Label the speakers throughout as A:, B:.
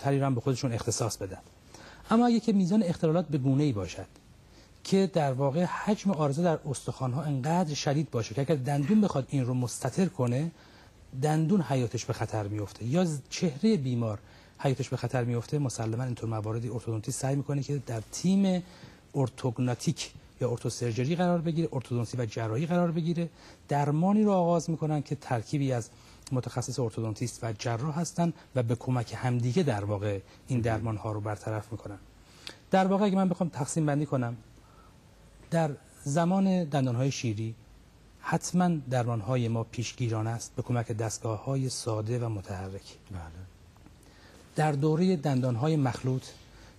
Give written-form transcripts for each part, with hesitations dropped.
A: تری هم به خودشون اختصاص بدن. اما اگه که میزان اختلالات به گونه‌ای باشد که در واقع حجم عارضه در استخوان‌ها انقدر شدید باشه که اگر دندون بخواد این رو مستتر کنه، دندون حیاتش به خطر میفته یا چهره بیمار حیاتش به خطر میفته، مسلما اینطور مواردی ارتودونتیست سعی میکنه که در تیم ارتوگناتیک یا ارتوسرجری قرار بگیره، ارتودونسی و جراحی قرار بگیره. درمانی رو آغاز میکنن که ترکیبی از متخصص ارتودونتیست و جراح هستن و به کمک همدیگه در واقع این درمان ها رو برطرف میکنن. در واقع اگه من بخوام تقسیم بندی کنم، در زمان دندانهای شیری حتما درمانهای ما پیشگیرانه است به کمک دستگاه‌های ساده و متحرک.
B: بله.
A: در دوره دندانهای مخلوط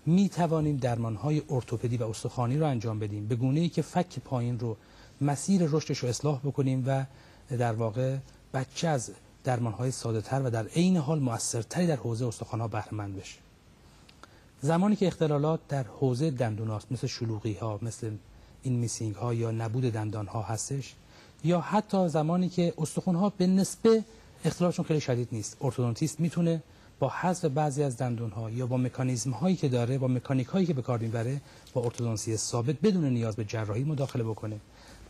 A: می توانیم درمانهای ارتوپدی و استخوانی رو انجام بدیم به گونه‌ای که فک پایین رو مسیر رشدش رو اصلاح بکنیم و در واقع بچه از درمانهای ساده‌تر و در عین حال مؤثرتری در حوزه استخوان‌ها بهره مند بشه. زمانی که اختلالات در حوزه دندوناست، مثل شلوغی‌ها، مثل این میسینگ‌ها یا نبود دندان‌ها هستش، یا حتی زمانی که استخوان‌ها به نسبه اختلالشون خیلی شدید نیست، ارتودونتیست میتونه با حذف بعضی از دندون‌ها یا با مکانیزم‌هایی که داره، با مکانیک‌هایی که به کار میبره، با ارتودونسی ثابت بدون نیاز به جراحی مداخله بکنه.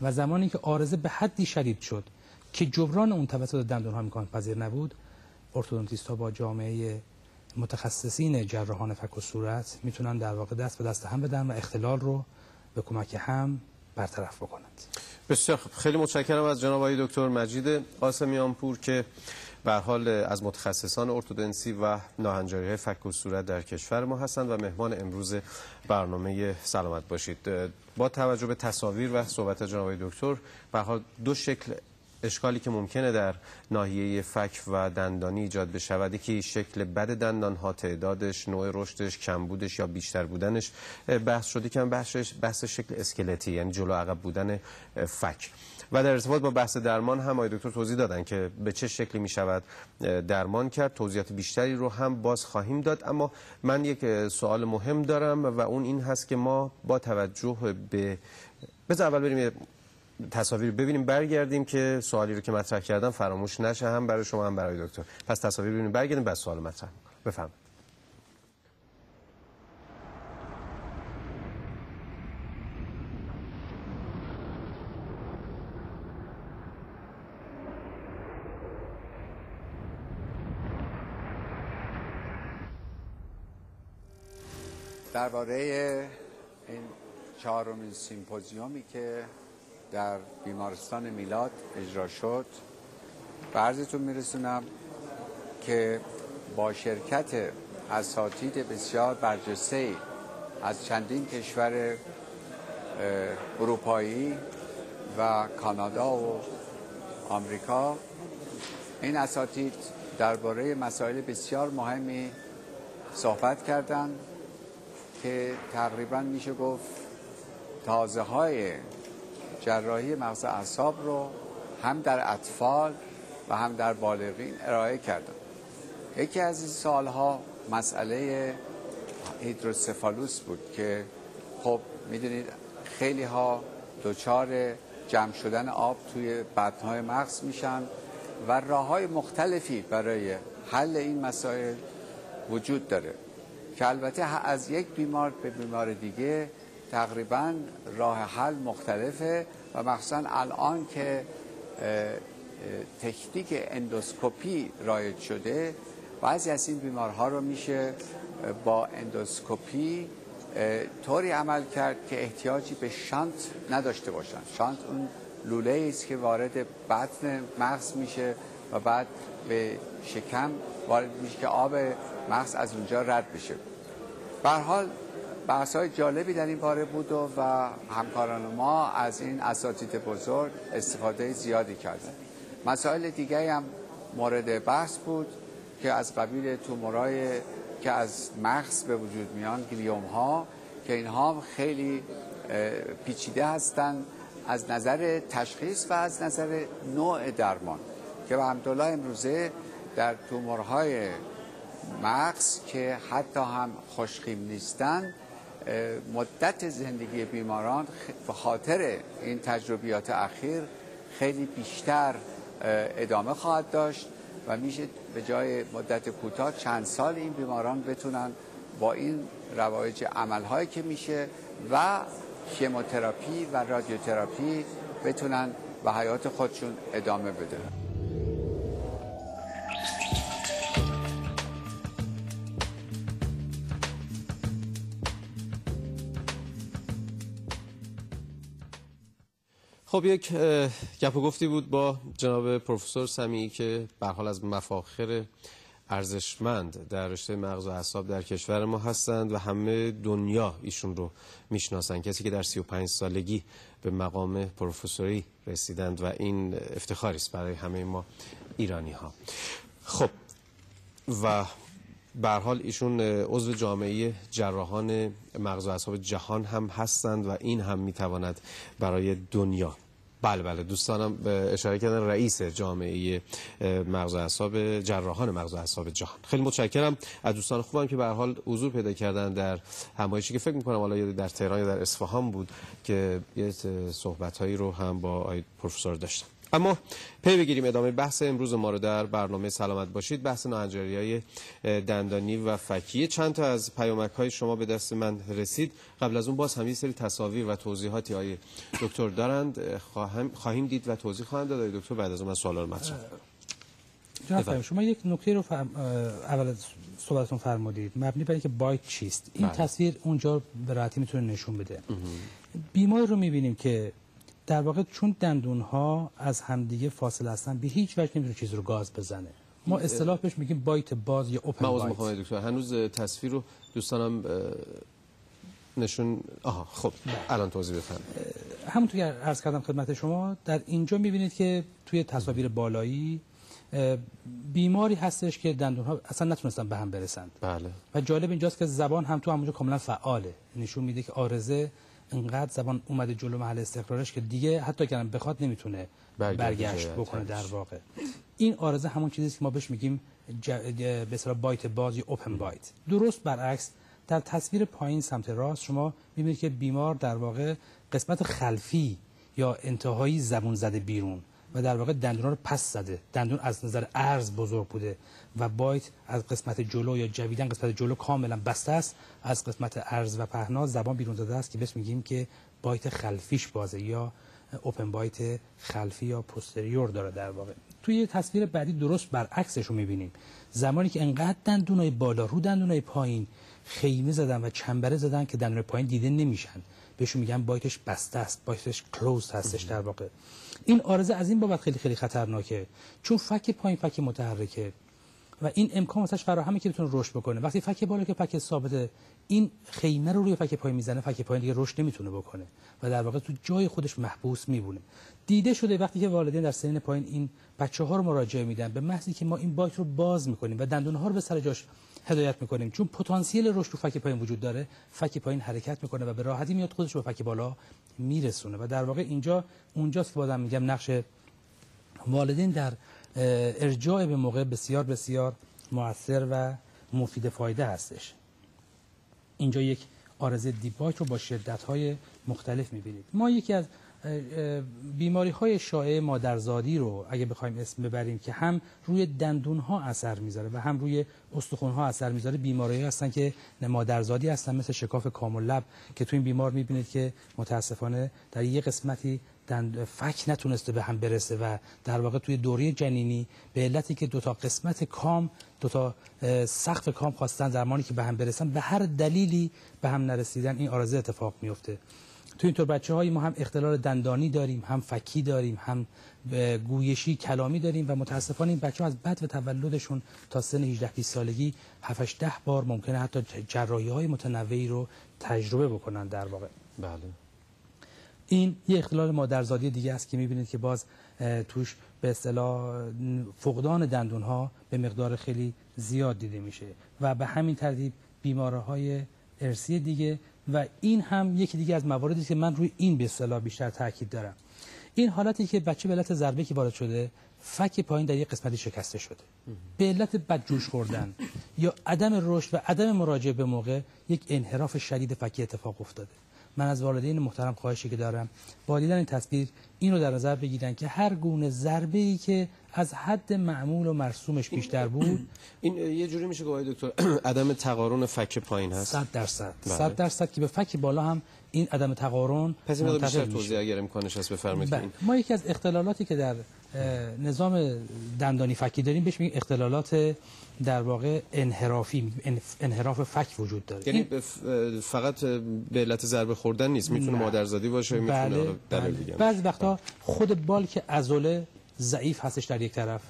A: و زمانی که عارضه به حدی شدید شد که جبران اون توسط دندون‌ها امکان پذیر نبود، ارتودونتیست‌ها با جامعه متخصصین جراحان فک و صورت میتونن در واقع دست به دست هم بدن و اختلال رو به کمک هم برطرف بکنند.
B: بسیار خوب، خیلی متشکرم از جناب آقای دکتر مجید قاسمیانپور که به هر حال از متخصصان ارتودنسی و ناهنجاری‌های فک و صورت در کشور ما هستند و مهمان امروز برنامه سلامت باشید. با توجه به تصاویر و صحبت جناب آقای دکتر، به هر حال دو شکل اشکالی که ممکنه در ناحیه فک و دندانی ایجاد بشود، که شکل بد دندان‌ها، تعدادش، نوع رشدش، کمبودش یا بیشتر بودنش بحث شده، که بحث شکل اسکلتی، یعنی جلو عقب بودن فک. و در ارتباط با بحث درمان هم آقای دکتر توضیح دادن که به چه شکلی می شود درمان کرد. توضیحات بیشتری رو هم باز خواهیم داد، اما من یک سوال مهم دارم و اون این هست که ما با توجه به بذار اول بریم تصاویر ببینیم، برگردیم که سوالی رو که مطرح کردم فراموش نشه، هم برای شما هم برای دکتر. پس تصاویر ببینیم، برگردیم، بعد سوال مطرح می‌کنم. بفرمایید.
C: درباره این چهارمین سیمپوزیومی که در بیمارستان میلاد اجرا شد به عرضتون میرسونم که با شرکت اساتید بسیار برجسته‌ای از چندین کشور اروپایی و کانادا و آمریکا، این اساتید درباره مسائل بسیار مهمی صحبت کردند که تقریبا میشه گفت تازه های جراحی مغز اعصاب رو هم در اطفال و هم در بالغین ارائه کردن. یکی از این سالها مسئله هیدروسفالوس بود که خب میدونید خیلی ها دچار جمع شدن آب توی بدنهای مغز میشن و راه‌های مختلفی برای حل این مسائل وجود داره که البته از یک بیمار به بیمار دیگه تقریبا راه حل مختلفه و مخصوصا الان که تکنیک اندوسکوپی رایج شده، بعضی از این بیمارها رو میشه با اندوسکوپی طوری عمل کرد که احتیاجی به شانت نداشته باشن. شانت اون لوله است که وارد بطن مغز میشه و بعد به شکم وارد میشه که آب مغز از اونجا رد بشه. به هر حال بحث‌های جالبی در این باره بود و همکاران ما از این اساتید بزرگ استفاده زیادی کردند. مسائل دیگری هم مورد بحث بود که از قبیل تومورای که از مغز به وجود میان، گلیوم ها، که اینها هم خیلی پیچیده هستند از نظر تشخیص و از نظر نوع درمان، که الحمدلله امروزه در تومورهای مغز که حتی هم خوشخیم نیستند، مدت زندگی بیماران به خاطر این تجربیات اخیر خیلی بیشتر ادامه خواهد داشت و میشه به جای مدت کوتاه چند سال این بیماران بتونن با این روایج عملهایی که میشه و شیموتراپی و رادیوتراپی بتونن به حیات خودشون ادامه بدن.
B: خب یک گپ و گفتی بود با جناب پروفسور سمیعی که به هر حال از مفاخر ارزشمند در رشته مغز و اعصاب در کشور ما هستند و همه دنیا ایشون رو میشناسن، کسی که در 35 سالگی به مقام پروفسوری رسیدند و این افتخاری است برای همه ما ایرانی ها. خب و به هر حال ایشون عضو جامعه جراحان مغز و اعصاب جهان هم هستند و این هم میتواند برای دنیا، بله دوستانم اشاره کردن، رئیس جامعه مغز و اعصاب جراحان مغز و اعصاب جهان. خیلی متشکرم از دوستان خوبم که به هر حال حضور پیدا کردن در همایشی که فکر می‌کنم حالا در تهران یا در اصفهان بود که یه صحبت‌هایی رو هم با آقای پروفسور داشتم. اما پی بگیریم ادامه بحث امروز ما رو در برنامه سلامت باشید، بحث ناهنجاری‌های دندانی و فکی. چند تا از پیامک‌های شما به دست من رسید. قبل از اون باز هم یه سری تصاویر و توضیحاتی های دکتر دارند خواهیم دید و توضیح خواهند داد دکتر. بعد از اون من سوالا رو مطرح
A: جناب شما یک نکته رو اول از صحبتتون فرمودید مبنی بر اینکه بایت چیست. این تصویر اونجا به راحتی میتونه نشون بده. بیماری رو می‌بینیم که در واقع چون دندون‌ها از همدیگه فاصله هستن به هیچ وجه نمیتونه چیز رو گاز بزنه. ما اصطلاح بهش میگیم بایت باز یا اوپن بایت.
B: من عذر دکتر، هنوز تصویر رو دوستانم نشون خب الان توضیح بفرمایید.
A: همونطور که عرض کردم خدمت شما، در اینجا می‌بینید که توی تصاویر بالایی بیماری هستش که دندون‌ها اصلا نتونستن به هم برسند.
B: بله.
A: و جالب اینجاست که زبان هم تو همونجا کاملا فعاله. نشون میده که عارضه انقدر زبان اومده جلو محل استقرارش که دیگه حتی اگر بخواد نمیتونه برگشت بکنه. در واقع این عارضه همون چیزیه که ما بهش میگیم به اصطلاح بایت باز یا اوپن بایت. درست برعکس در تصویر پایین سمت راست شما میبینید که بیمار در واقع قسمت خلفی یا انتهایی زبون زده بیرون و در واقع دندونا رو پس زده. دندون از نظر عرض بزرگ بوده و بایت از قسمت جلو یا جویدن قسمت جلو کاملا بسته است، از قسمت عرض و پهنا زبان بیرون زده است که بهش میگیم که بایت خلفیش بازه یا اوپن بایت خلفی یا پوستریور داره. در واقع توی تصویر بعدی درست برعکسش رو میبینیم. زمانی که انقدر دندونای بالا رو دندونای پایین خیمه زدن و چنبره زدن که دندونای پایین دیده نمیشن، بهشون میگن بایتش بسته است، بایتش کلوزد هستش. در واقع این عارضه از این بابت خیلی خطرناکه، چون فک پایین فک متحرکه و این امکان واسش فراهمه که بتونه رشد بکنه. وقتی فک بالا که فک ثابته، این خیمه رو روی فک پایین میزنه، فک پایین دیگه رشد نمیتونه بکنه و در واقع تو جای خودش محبوس میمونه. دیده شده وقتی که والدین در سن پایین این بچه‌ها رو مراجعه میدن، به محضی که ما این بایت رو باز میکنیم و دندون‌ها رو به سر جاش هدایت میکنیم، چون پتانسیل رشد تو فک پایین وجود داره، فک پایین حرکت میکنه و به راحتی میاد خودش رو به فک بالا میرسونه و در واقع اینجا اونجاست که بازم میگم نقش والدین در ارجاع به موقع بسیار بسیار مؤثر و مفید فایده هستش. اینجا یک عارضه دیبایت رو با شدت‌های مختلف می‌بینید. ما یکی از بیماری‌های شایع مادرزادی رو اگه بخوایم اسم ببریم که هم روی دندون‌ها اثر می‌ذاره و هم روی استخوان‌ها اثر می‌ذاره، بیماری‌هایی هستن که مادرزادی هستن، مثل شکاف کام اللب که تو این بیمار می‌بینید که متأسفانه در یک قسمتی فک نتونسته به هم برسه و در واقع توی دوره جنینی به علتی که دو تا قسمت کام، دو تا سقف کام خواستن زمانی که به هم برسن به هر دلیلی به هم نرسیدن، این عارضه اتفاق میفته. تو اینطور بچه‌های ما هم اختلال دندانی داریم، هم فکی داریم، هم گویشی کلامی داریم و متاسفانه این بچه‌ها از بعد و تولدشون تا سن 18-20 سالگی 7-10 بار ممکنه حتی جراحی‌های متنوعی رو تجربه بکنن. در واقع
B: بله
A: این یه اختلال مادرزادی دیگه است که می‌بینید که باز توش به اصطلاح فقدان دندون‌ها به مقدار خیلی زیاد دیده میشه و به همین ترتیب بیماری‌های ارثی دیگه و این هم یکی دیگه از مواردی که من روی این به اصطلاح بیشتر تاکید دارم. این حالتی که بچه به علت ضربه که وارد شده فک پایین در یک قسمتی شکسته شده، به علت بدجوش خوردن یا عدم رشد و عدم مراجعه به موقع یک انحراف شدید فکی اتفاق افتاده من از والدین محترم خواهشی که دارم با دیدن این تصویر این رو در نظر بگیرن که هر گونه ضربه‌ای که از حد معمول و مرسومش بیشتر بود،
B: این یه جوری میشه که آقای دکتر عدم تقارن فک پایین هست.
A: 100% که به فک بالا هم این عدم تقارن
B: پس این بیشتر توضیح اگر امکانش هست بفرمایید.
A: ما یکی از اختلالاتی که در نظام دندانی فکی داریم بهش میگیم اختلالات در واقع انحرافی، انحراف فک وجود داره.
B: یعنی فقط به علت ضربه خوردن نیست، میتونه مادرزادی باشه، میتونه دلیل دیگه.
A: بعضی وقتا خود بالک عضله ضعیف هستش در یک طرف،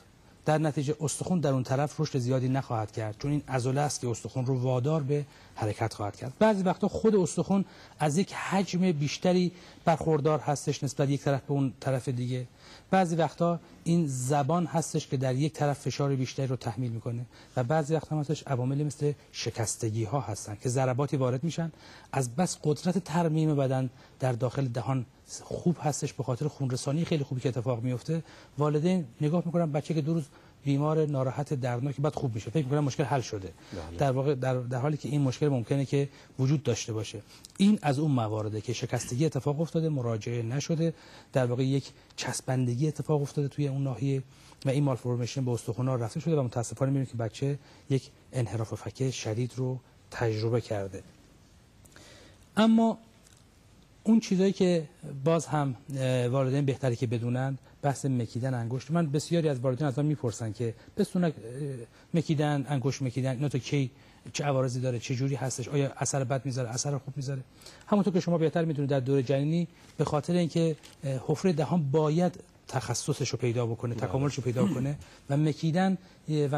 A: در نتیجه استخوان در اون طرف رشد زیادی نخواهد کرد، چون این عضله است که استخوان رو وادار به حرکت خواهد کرد. بعضی وقتا خود استخوان از یک حجم بیشتری برخوردار هستش نسبت یک طرف به اون طرف دیگه. بعضی وقتا این زبان هستش که در یک طرف فشار بیشتری رو تحمیل میکنه و بعضی وقتا هم هستش عواملی مثل شکستگی ها هستن که ضرباتی وارد میشن، از بس قدرت ترمیم بدن در داخل دهان خوب هستش، به خاطر خونرسانی خیلی خوبی که اتفاق میفته، والدین نگاه میکنن بچه که 2 روز بیمار ناراحت دردناک بعد خوب میشه، فکر میکنن مشکل حل شده. در واقع در حالی که این مشکل ممکنه که وجود داشته باشه. این از اون موارده که شکستگی اتفاق افتاده، مراجعه نشده، در واقع یک چسبندگی اتفاق افتاده توی اون ناحیه و این مالفورمیشن به استخوان‌ها رفته شده و متاسفانه میبینید که بچه یک انحراف فک شدید رو تجربه کرده. اما اون چیزایی که باز هم والدین بهتره که بدونن، بحث مکیدن انگشت. من بسیاری از والدین از من میپرسن که بستونک مکیدن انگشت مکیدن اینا تا کی چه عوارضی داره، چه جوری هستش، آیا اثر بد میذاره، اثر خوب میذاره؟ همونطور که شما بهتر میدونید در دوره جنینی به خاطر اینکه حفره دهان باید تخصصش رو پیدا بکنه، تکاملش رو پیدا کنه و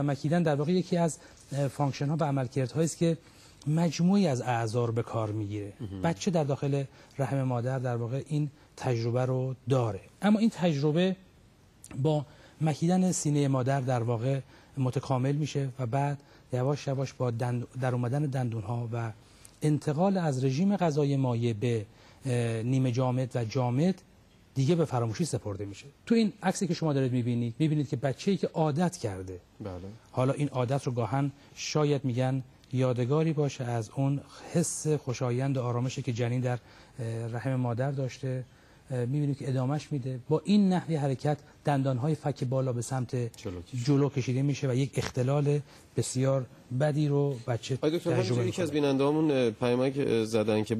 A: مکیدن در واقع یکی از فانکشن ها و عملکردهایی است که مجموعی از اعضا رو به کار میگیره. بچه در داخل رحم مادر در واقع این تجربه رو داره، اما این تجربه با مکیدن سینه مادر در واقع متکامل میشه و بعد یواش یواش با در اومدن دندون ها و انتقال از رژیم غذایی مایع به نیمه جامد و جامد دیگه به فراموشی سپرده میشه. تو این عکسی که شما دارید میبینید که بچه‌ای که عادت کرده، حالا این عادت رو گاهن شاید میگن یادگاری باشه از اون حس خوشایند و آرامشی که جنین در رحم مادر داشته، میبینید که ادامش میده. با این نحوه حرکت دندانهای فک بالا به سمت جلو کشیده میشه و یک اختلال بسیار بدی رو بچه تجربه میکنه.
B: یکی از بیننده‌هامون پیامک زدن که